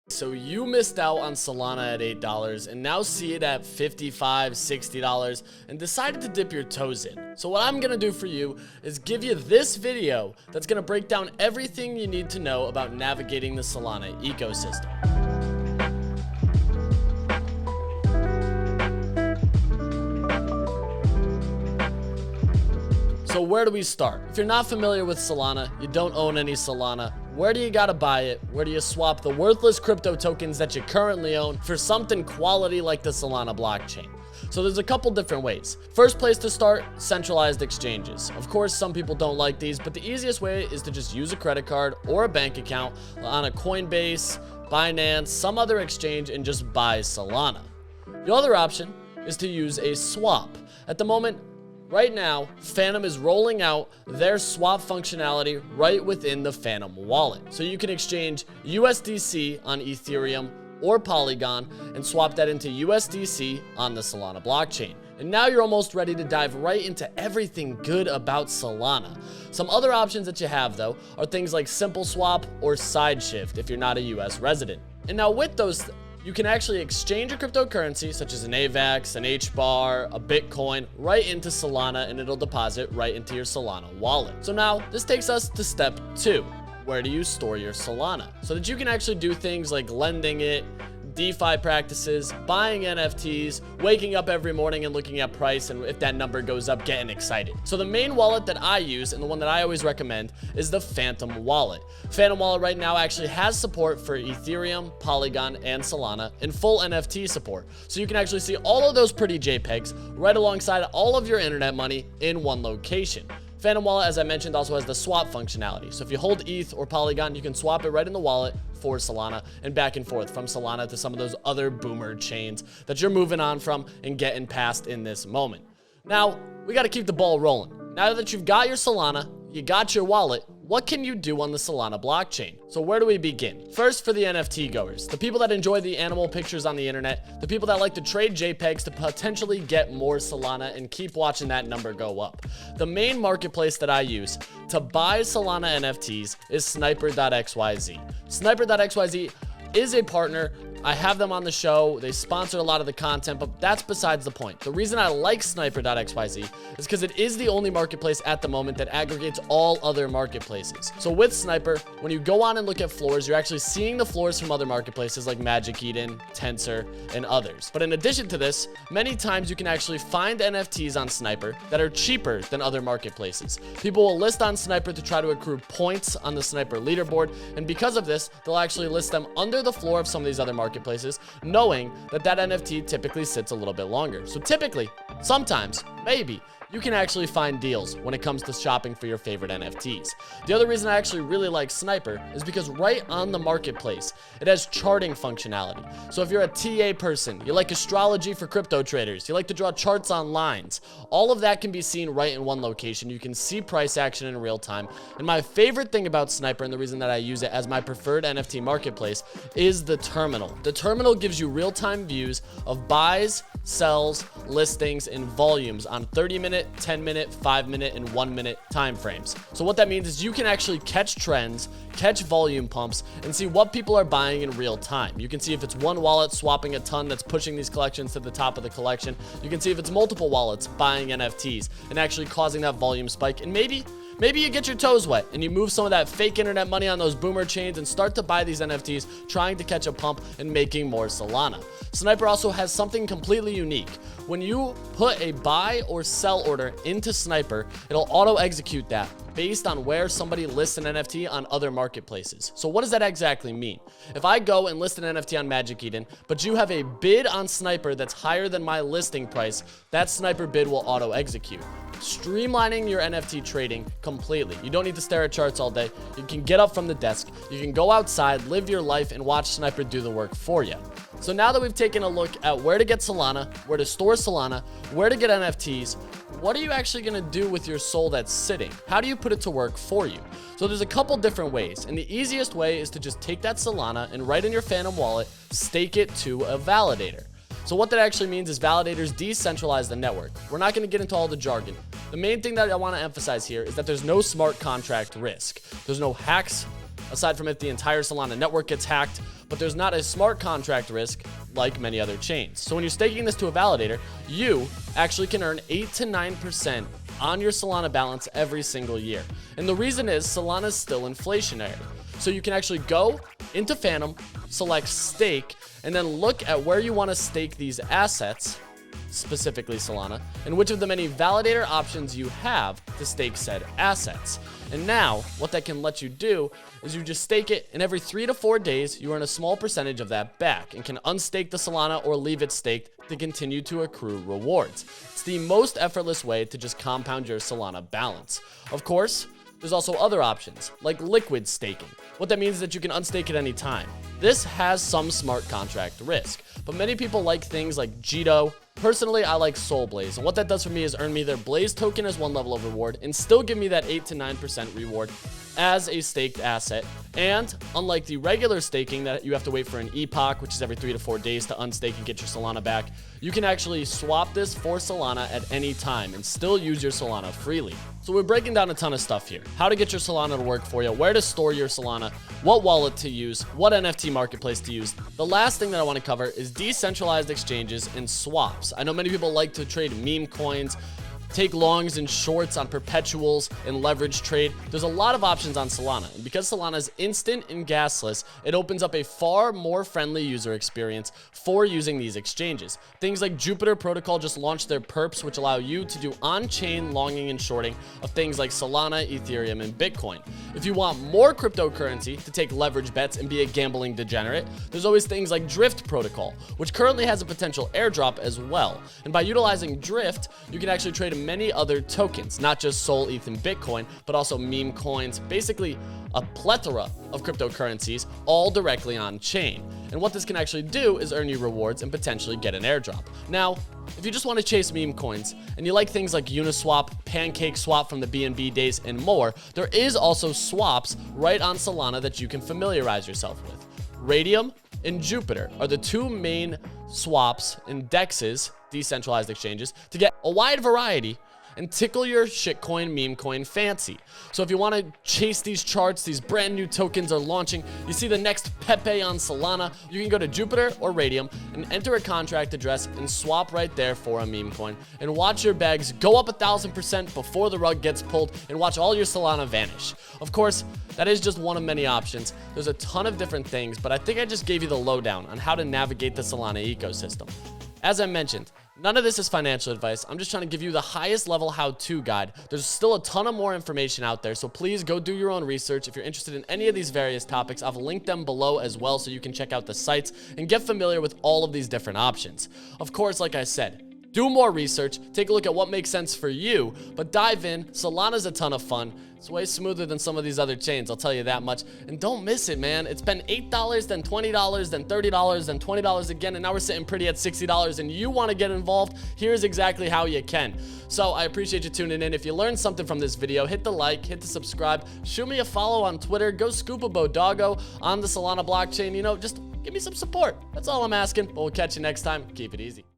So you missed out on Solana at $8 and now see it at $55, $60 and decided to dip your toes in. So what I'm gonna do for you is give you this video that's gonna break down everything you need to know about navigating the Solana ecosystem. So where do we start? If you're not familiar with Solana, you don't own any Solana, where do you gotta buy it? Where do you swap the worthless crypto tokens that you currently own for something quality like the Solana blockchain? So there's a couple different ways. First place to start, centralized exchanges. Of course, some people don't like these, but the easiest way is to just use a credit card or a bank account on a Coinbase, Binance, some other exchange and just buy Solana. The other option is to use a swap. At the moment, right now, Phantom is rolling out their swap functionality right within the Phantom wallet. So you can exchange USDC on Ethereum or Polygon and swap that into USDC on the Solana blockchain. And now you're almost ready to dive right into everything good about Solana. Some other options that you have though are things like Simple Swap or SideShift if you're not a US resident. And now with those, you can actually exchange a cryptocurrency such as an AVAX, an HBAR, a Bitcoin right into Solana and it'll deposit right into your Solana wallet. So now this takes us to step 2. Where do you store your Solana? So that you can actually do things like lending it, DeFi practices, buying NFTs, waking up every morning and looking at price, and if that number goes up, getting excited. So the main wallet that I use and the one that I always recommend is the Phantom wallet. Phantom wallet right now actually has support for Ethereum, Polygon, and Solana, and full NFT support. So you can actually see all of those pretty JPEGs right alongside all of your internet money in one location. Phantom wallet, as I mentioned, also has the swap functionality. So if you hold ETH or Polygon, you can swap it right in the wallet for Solana and back and forth from Solana to some of those other boomer chains that you're moving on from and getting past in this moment. Now, we got to keep the ball rolling. Now that you've got your Solana, you got your wallet, what can you do on the Solana blockchain? So where do we begin? First, for the NFT goers, the people that enjoy the animal pictures on the internet, the people that like to trade JPEGs to potentially get more Solana and keep watching that number go up. The main marketplace that I use to buy Solana NFTs is sniper.xyz. Sniper.xyz is a partner. I have them on the show. They sponsor a lot of the content, but that's besides the point. The reason I like sniper.xyz is because it is the only marketplace at the moment that aggregates all other marketplaces. So with Sniper, when you go on and look at floors, you're actually seeing the floors from other marketplaces like Magic Eden, Tensor, and others. But in addition to this, many times you can actually find NFTs on Sniper that are cheaper than other marketplaces. People will list on Sniper to try to accrue points on the Sniper leaderboard, and because of this, they'll actually list them under the floor of some of these other marketplaces, knowing that that NFT typically sits a little bit longer. So typically, sometimes, maybe, you can actually find deals when it comes to shopping for your favorite NFTs. The other reason I actually really like Sniper is because right on the marketplace, it has charting functionality. So if you're a TA person, you like astrology for crypto traders, you like to draw charts on lines, all of that can be seen right in one location. You can see price action in real time. And my favorite thing about Sniper, and the reason that I use it as my preferred NFT marketplace, is the terminal. The terminal gives you real-time views of buys, sells, listings, and volumes on 30-minute, 10-minute, 5-minute, and 1-minute time frames. So what that means is you can actually catch trends, catch volume pumps, and see what people are buying in real time. You can see if it's one wallet swapping a ton that's pushing these collections to the top of the collection. You can see if it's multiple wallets buying NFTs and actually causing that volume spike. And maybe you get your toes wet and you move some of that fake internet money on those boomer chains and start to buy these NFTs, trying to catch a pump and making more Solana. Sniper also has something completely unique. When you put a buy or sell order into Sniper, it'll auto-execute that based on where somebody lists an NFT on other marketplaces. So what does that exactly mean? If I go and list an NFT on Magic Eden, but you have a bid on Sniper that's higher than my listing price, that Sniper bid will auto-execute, streamlining your NFT trading completely. You don't need to stare at charts all day. You can get up from the desk, you can go outside, live your life, and watch Sniper do the work for you. So now that we've taken a look at where to get Solana, where to store Solana, where to get NFTs, what are you actually going to do with your soul that's sitting? How do you put it to work for you? So there's a couple different ways, and the easiest way is to just take that Solana and right in your Phantom wallet, stake it to a validator. So what that actually means is validators decentralize the network. We're not going to get into all the jargon. The main thing that I want to emphasize here is that there's no smart contract risk. There's no hacks aside from if the entire Solana network gets hacked, but there's not a smart contract risk like many other chains. So when you're staking this to a validator, you actually can earn 8 to 9% on your Solana balance every single year. And the reason is Solana is still inflationary. So you can actually go into Phantom, select stake, and then look at where you want to stake these assets, specifically Solana, and which of the many validator options you have to stake said assets. And now, what that can let you do is you just stake it, and every 3 to 4 days, you earn a small percentage of that back and can unstake the Solana or leave it staked to continue to accrue rewards. It's the most effortless way to just compound your Solana balance. Of course, there's also other options, like liquid staking. What that means is that you can unstake at any time. This has some smart contract risk, but many people like things like Jito. Personally, I like Solblaze, and what that does for me is earn me their Blaze token as one level of reward and still give me that 8 to 9% reward as a staked asset. And unlike the regular staking that you have to wait for an epoch, which is every 3 to 4 days to unstake and get your Solana back, you can actually swap this for Solana at any time and still use your Solana freely. So we're breaking down a ton of stuff here. How to get your Solana to work for you, where to store your Solana, what wallet to use, what NFT marketplace to use. The last thing that I want to cover is decentralized exchanges and swaps. I know many people like to trade meme coins, take longs and shorts on perpetuals and leverage trade. There's a lot of options on Solana, and because Solana is instant and gasless, it opens up a far more friendly user experience for using these exchanges. Things like Jupiter Protocol just launched their perps, which allow you to do on-chain longing and shorting of things like Solana, Ethereum, and Bitcoin. If you want more cryptocurrency to take leverage bets and be a gambling degenerate, there's always things like Drift Protocol, which currently has a potential airdrop as well. And by utilizing Drift, you can actually trade many other tokens, not just Sol, ETH, and Bitcoin, but also meme coins, basically a plethora of cryptocurrencies, all directly on chain. And what this can actually do is earn you rewards and potentially get an airdrop. Now, if you just want to chase meme coins and you like things like Uniswap, Pancake Swap from the BNB days, and more, there is also swaps right on Solana that you can familiarize yourself with. Radium and Jupiter are the two main swaps and dexes, decentralized exchanges, to get a wide variety and tickle your shitcoin, meme coin fancy. So if you want to chase these charts, these brand new tokens are launching, you see the next Pepe on Solana, you can go to Jupiter or Radium and enter a contract address and swap right there for a meme coin and watch your bags go up 1,000% before the rug gets pulled and watch all your Solana vanish. Of course, that is just one of many options. There's a ton of different things, but I think I just gave you the lowdown on how to navigate the Solana ecosystem. As I mentioned, none of this is financial advice. I'm just trying to give you the highest level how-to guide. There's still a ton of more information out there, so please go do your own research. If you're interested in any of these various topics, I've linked them below as well so you can check out the sites and get familiar with all of these different options. Of course, like I said, do more research, take a look at what makes sense for you, but dive in. Solana's a ton of fun. It's way smoother than some of these other chains, I'll tell you that much. And don't miss it, man. It's been $8, then $20, then $30, then $20 again, and now we're sitting pretty at $60, and you want to get involved, here's exactly how you can. So I appreciate you tuning in. If you learned something from this video, hit the like, hit the subscribe, shoot me a follow on Twitter, go scoop a Bodoggo on the Solana blockchain, just give me some support. That's all I'm asking, but we'll catch you next time. Keep it easy.